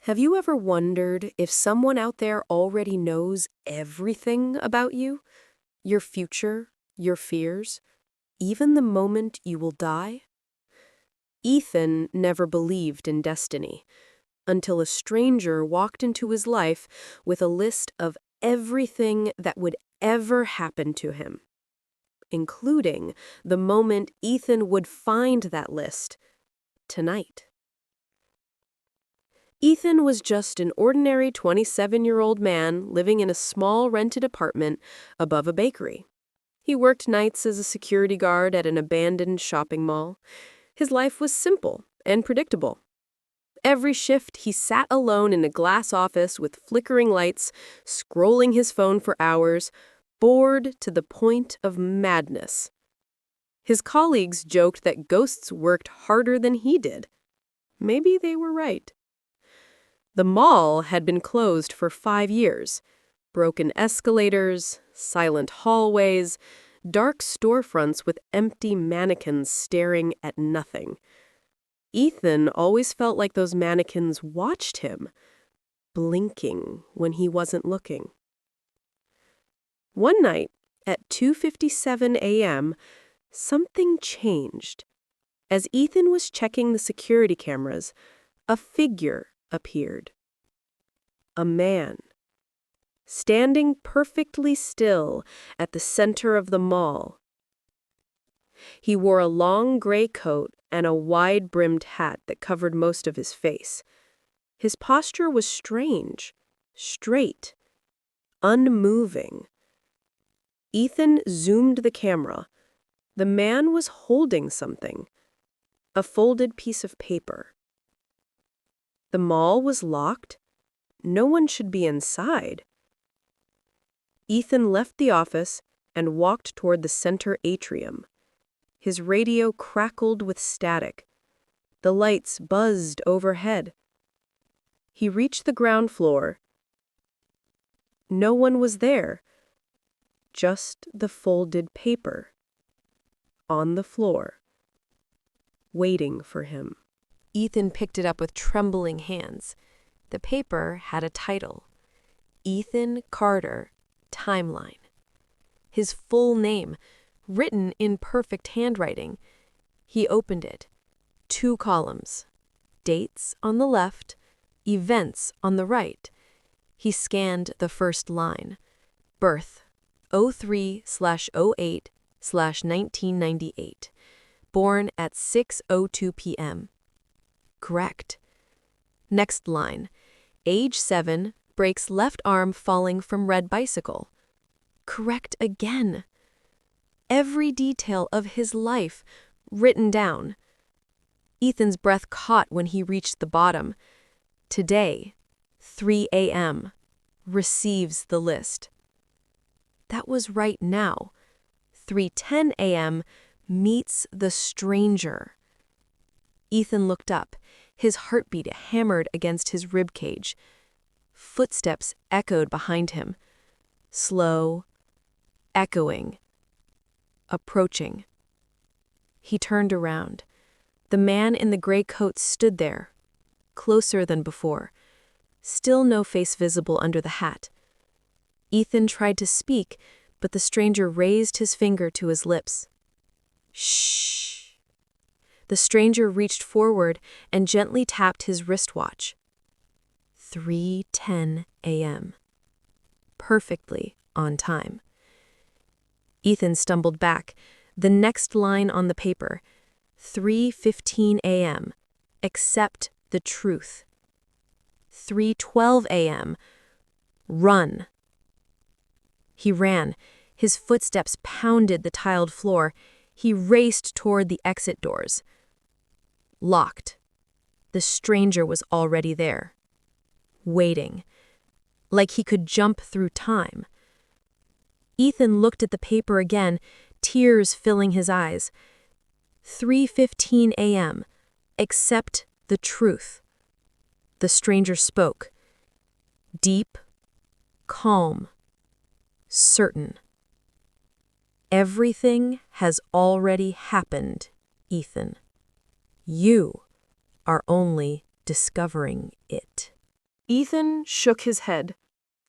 Have you ever wondered if someone out there already knows everything about you? Your future, your fears, even the moment you will die? Ethan never believed in destiny until a stranger walked into his life with a list of everything that would ever happen to him, including the moment Ethan would find that list tonight. Ethan was just an ordinary 27-year-old man living in a small rented apartment above a bakery. He worked nights as a security guard at an abandoned shopping mall. His life was simple and predictable. Every shift, he sat alone in a glass office with flickering lights, scrolling his phone for hours, bored to the point of madness. His colleagues joked that ghosts worked harder than he did. Maybe they were right. The mall had been closed for 5 years. Broken escalators, silent hallways, dark storefronts with empty mannequins staring at nothing. Ethan always felt like those mannequins watched him, blinking when he wasn't looking. One night, at 2:57 a.m., something changed. As Ethan was checking the security cameras, a figure appeared. A man, standing perfectly still at the center of the mall. He wore a long gray coat and a wide-brimmed hat that covered most of his face. His posture was strange, straight, unmoving. Ethan zoomed the camera. The man was holding something, a folded piece of paper. The mall was locked. No one should be inside. Ethan left the office and walked toward the center atrium. His radio crackled with static. The lights buzzed overhead. He reached the ground floor. No one was there. Just the folded paper on the floor, waiting for him. Ethan picked it up with trembling hands. The paper had a title: Ethan Carter, Timeline. His full name, written in perfect handwriting. He opened it. 2 columns. Dates on the left, events on the right. He scanned the first line. Birth, 03/08/1998. Born at 6:02 p.m. Correct. Next line. Age 7, breaks left arm falling from red bicycle. Correct again. Every detail of his life written down. Ethan's breath caught when he reached the bottom. Today, 3 a.m., receives the list. That was right now. 3:10 a.m., meets the stranger. Ethan looked up. His heartbeat hammered against his rib cage. Footsteps echoed behind him. Slow, echoing, approaching. He turned around. The man in the gray coat stood there, closer than before. Still no face visible under the hat. Ethan tried to speak, but the stranger raised his finger to his lips. Shh. The stranger reached forward and gently tapped his wristwatch. 3:10 a.m. Perfectly on time. Ethan stumbled back. The next line on the paper. 3:15 a.m. Accept the truth. 3:12 a.m. Run. He ran. His footsteps pounded the tiled floor. He raced toward the exit doors. Locked. The stranger was already there, waiting, like he could jump through time. Ethan looked at the paper again, tears filling his eyes. 3:15 a.m. Accept the truth. The stranger spoke. Deep, calm, certain. Everything has already happened, Ethan. You are only discovering it. Ethan shook his head.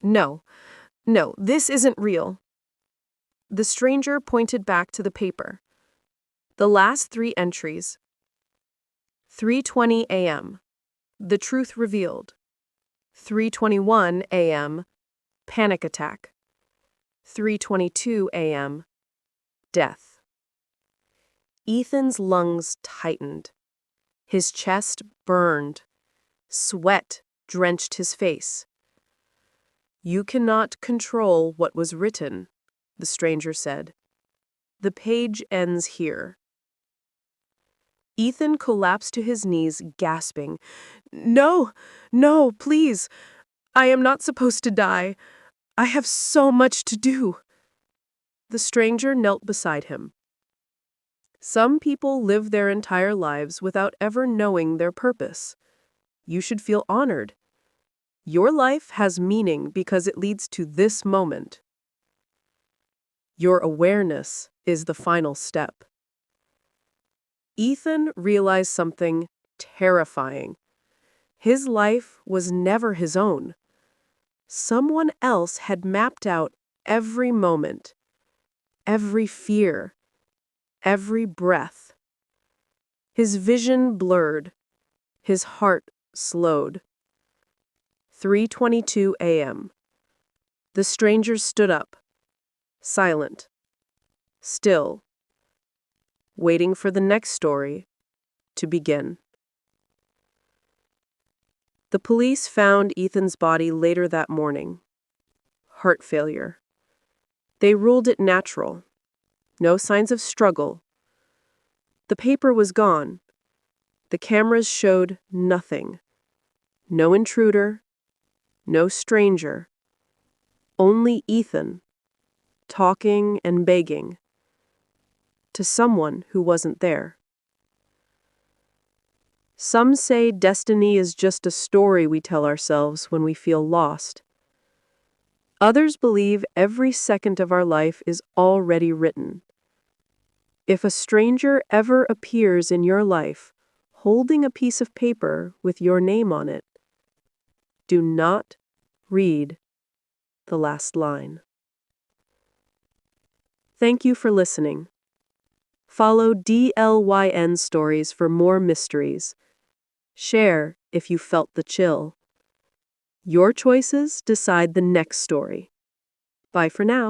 No, no, this isn't real. The stranger pointed back to the paper. The last 3 entries. 3:20 a.m. The truth revealed. 3:21 a.m. Panic attack. 3:22 a.m. Death. Ethan's lungs tightened. His chest burned. Sweat drenched his face. You cannot control what was written, the stranger said. The page ends here. Ethan collapsed to his knees, gasping. No, no, please. I am not supposed to die. I have so much to do. The stranger knelt beside him. Some people live their entire lives without ever knowing their purpose. You should feel honored. Your life has meaning because it leads to this moment. Your awareness is the final step. Ethan realized something terrifying. His life was never his own. Someone else had mapped out every moment, every fear, every breath. His vision blurred. His heart slowed. 3:22 a.m. The stranger stood up, silent, still, waiting for the next story to begin. The police found Ethan's body later that morning. Heart failure. They ruled it natural. No signs of struggle. The paper was gone. The cameras showed nothing. No intruder. No stranger. Only Ethan, talking and begging to someone who wasn't there. Some say destiny is just a story we tell ourselves when we feel lost. Others believe every second of our life is already written. If a stranger ever appears in your life holding a piece of paper with your name on it, do not read the last line. Thank you for listening. Follow DLYN Stories for more mysteries. Share if you felt the chill. Your choices decide the next story. Bye for now.